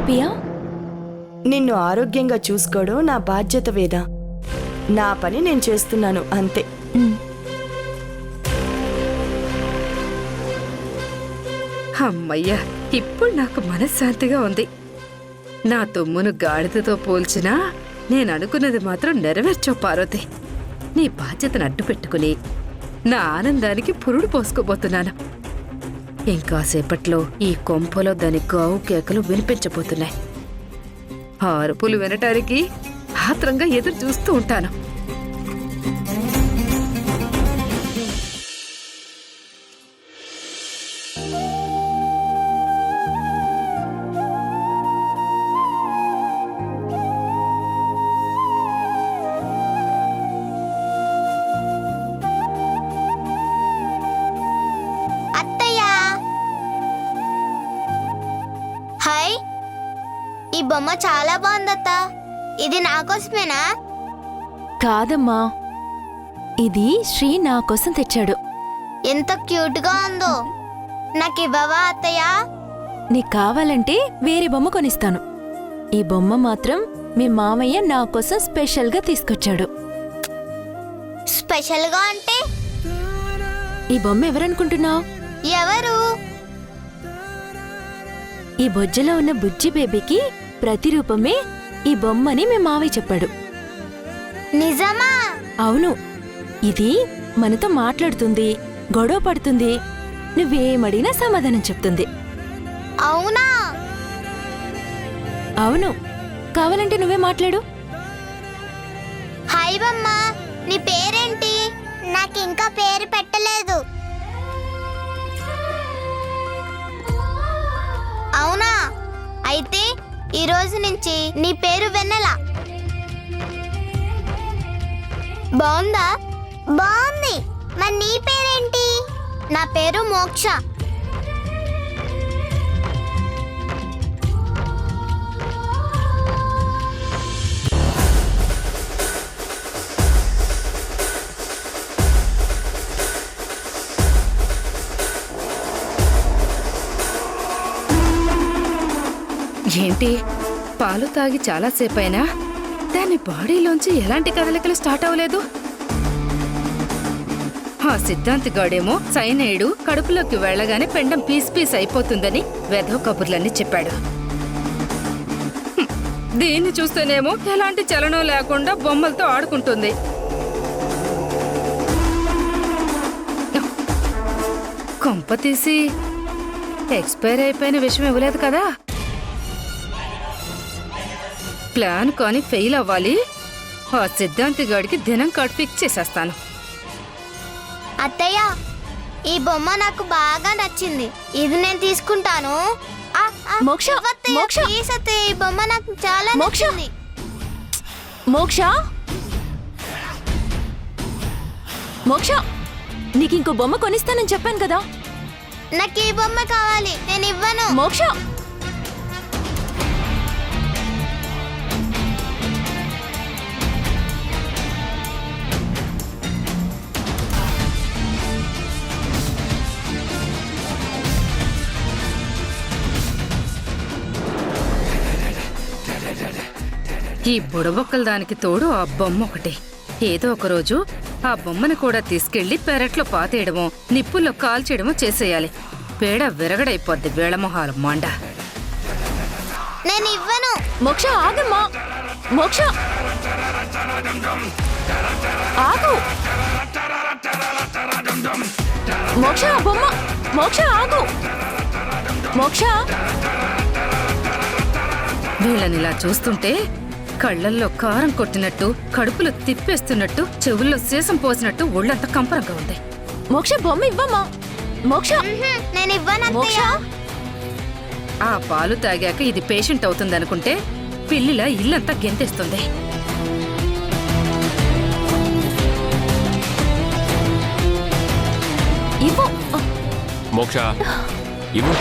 హ్యాపీయా? నిన్ను ఆరోగ్యంగా చూసుకోవడం నా బాధ్యత వేద. నా పని నేను చేస్తున్నాను అంతే. అమ్మయ్యా, ఇప్పుడు నాకు మనశ్శాంతిగా ఉంది. నా తొమ్మును గాడిదతో పోల్చినా నేను అనుకున్నది మాత్రం నెరవేర్చో పార్వతి. నీ బాధ్యతను అడ్డు పెట్టుకుని నా ఆనందానికి పురుడు పోసుకోబోతున్నాను. ఇంకాసేపట్లో ఈ కొంపలో దాని గావు కేకలు వినిపించబోతున్నాయి. ఆ అరుపులు వినటానికి ఆత్రంగా ఎదురు చూస్తూ ఉంటాను. హాయ్, ఈ బొమ్మ చాలా బాగుందత్త. ఇది నా కోసమేనా? కాదమ్మా, ఇది శ్రీ నా కోసం తెచ్చాడు. ఎంత క్యూట్ గా ఉందో. నాకు ఇవ్వవా అత్తయ్య? నీకు కావాలంటే వేరే బొమ్మ కొనిస్తాను. ఈ బొమ్మ మాత్రం మీ మామయ్య నా కోసం స్పెషల్గా తీసుకొచ్చాడు. స్పెషల్ గా అంటే? ఈ బొమ్మ ఎవరనుకుంటున్నావు? ఎవరు? ఈ బొజ్జలో ఉన్న బుజ్జి బేబీకి ప్రతిరూపమే ఈ బొమ్మని మీ మావయ్య చెప్పాడు. నిజమా? అవును. ఇది మనతో మాట్లాడుతుంది, గొడవ పడుతుంది, నువ్వేమడిగినా సమాధానం చెప్తుంది. అవునా? అవును. కావాలంటే నువ్వే మాట్లాడు. హాయ్ బొమ్మ, నీ పేరేంటి? నాకు ఇంకా పేరు పెట్టలేదు. అవునా? అయితే ఈ రోజు నుంచి నీ పేరు వెన్నెల. బాగుందా? బాగుంది. మరి నీ పేరేంటి? నా పేరు మోక్ష. ఏంటి, పాలు తాగి చాలాసేపైనా దాని బాడీలోంచి ఎలాంటి కదలికలు స్టార్ట్ అవ్వలేదు? ఆ సిద్ధాంతి గాడేమో సైనైడు కడుపులోకి వెళ్లగానే పెండం పీస్ పీస్ అయిపోతుందని వెధవ కబుర్లన్నీ చెప్పాడు. దీన్ని చూస్తేనేమో ఎలాంటి చలనం లేకుండా బొమ్మలతో ఆడుకుంటుంది. కొంప తీసి ఎక్స్పైర్ అయిపోయిన విషయం ఇవ్వలేదు కదా? ప్లాన్ కానీ ఫెయిల్ అవ్వాలి. ఆ సిద్ధాంతి గాడికి దినం కార్డ్ ఫిక్స్ చేసేస్తాను. అత్తయ్య, ఈ బొమ్మ నాకు బాగా నచ్చింది. ఇది నేను తీసుకుంటాను. మోక్ష, మోక్ష, ప్లీజ్ అత్తయ్య, ఈ బొమ్మ నాకు చాలా నచ్చింది. మోక్ష, మోక్ష, నీకు ఇంకో బొమ్మ కొనిస్తానని చెప్పాను కదా. నాకు ఈ బొమ్మ కావాలి, నేను ఇవ్వను. మోక్ష, ఈ బుడబొక్కల దానికి తోడు ఆ బొమ్మ ఒకటి. ఏదో ఒకరోజు ఆ బొమ్మను కూడా తీసుకెళ్లి పెరట్లో పాతేయడమో నిప్పుల్లో కాల్చేయడమో చేసేయాలి. పేడ విరగడైపోద్ది వేళమొహాల మండ. నేను ఇవ్వను. మోక్ష, ఆగమ్మా. మోక్ష, ఆగు. మోక్ష, ఆ బొమ్మ. మోక్ష, ఆగు. మోక్ష. వీళ్ళనిలా చూస్తుంటే కళ్ళల్లో కారం కొట్టినట్టు, కడుపులో తిప్పేస్తున్నట్టు, చెవుల్లో సీసం పోసినట్టు ఒళ్ళంతా కంపరంగా ఉంది. మోక్ష, బొమ్మ ఇవ్వమ్మా. మోక్ష, నేను ఇవ్వను మోక్ష. అత్తయ్య. ఆ పాలు తాగాక ఇది పేషెంట్ అవుతుందనుకుంటే పిల్లిలా ఇల్లంతా గెంతేస్తుంది. ఇవ్వు. మోక్ష, ఇవ్వు.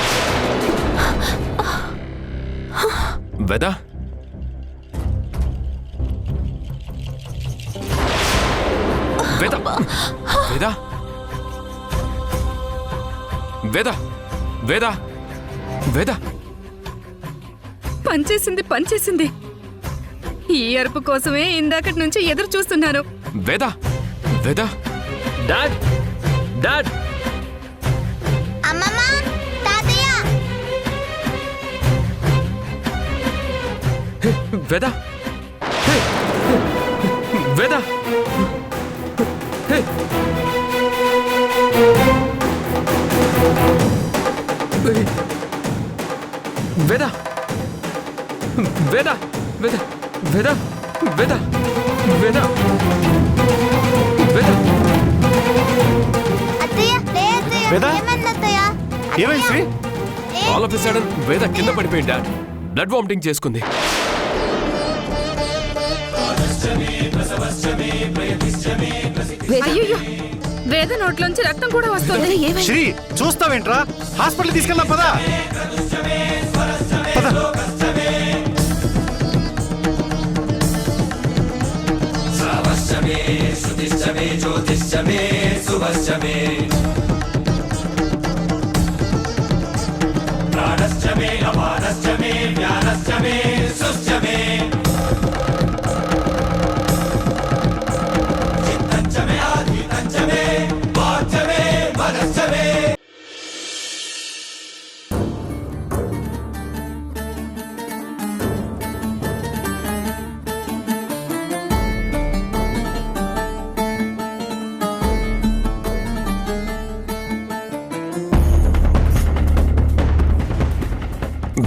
వేద, వేద, వేద, వేద, వేద, వేద. పనిచేసింది. ఈ అరుపు కోసమే ఇందాకటి నుంచి ఎదురు చూస్తున్నాను. వేద వేద డాడ్ డాడ్ అమ్మమ్మ, తాతయ్య. వేద హే, వేద హే. వేద వేద వేద వేద వేద వేద వేద అత్తయ్య, లే అత్తయ్య. వేద? ఏమైంది అత్తయ్య? ఏమైంది శ్రీ? లే. ఆల్ ఆఫ్ ఎ సడన్ వేద కింద పడిపోయింది డాడ్. బ్లడ్ వామిటింగ్ చేసుకుంది. అయ్యో, వేద నోట్లోంచి రక్తం కూడా వస్తుంది. శ్రీ చూస్తావేంట్రా? హాస్పిటల్ తీసుకెళ్దాం పదా. పద.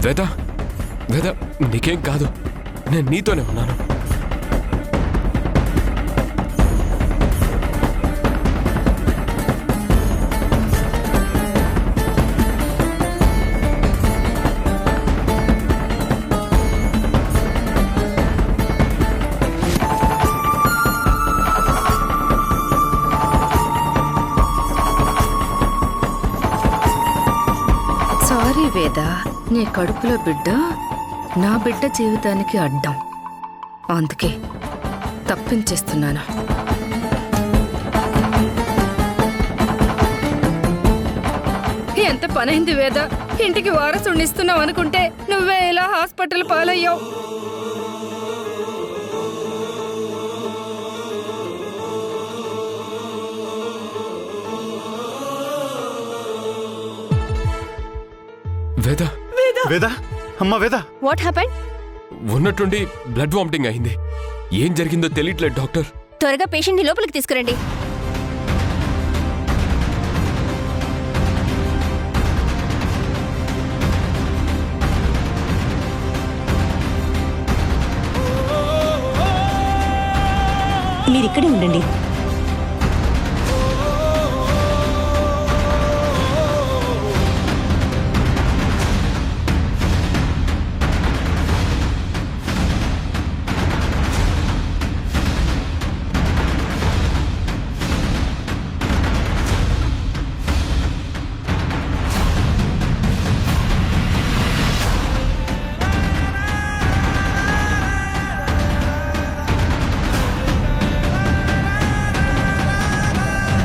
వేద వేద నీకేం కాదు, నేను నీతోనే ఉన్నాను. సారీ వేద, నీ కడుపులో బిడ్డ నా బిడ్డ జీవితానికి అడ్డం. అందుకే తప్పించేస్తున్నాను. ఎంత పనైంది వేద, ఇంటికి వారసుని ఇస్తున్నావు అనుకుంటే నువ్వే ఇలా హాస్పిటల్ పాలయ్యావు. వేద వేద అమ్మ వేద. What happened? ఉన్నట్టుండి బ్లడ్ వామిటింగ్ అయింది. ఏం జరిగిందో తెలియట్లేదు డాక్టర్. త్వరగా పేషెంట్ని లోపలికి తీసుకురండి. మీరిక్కడే ఉండండి.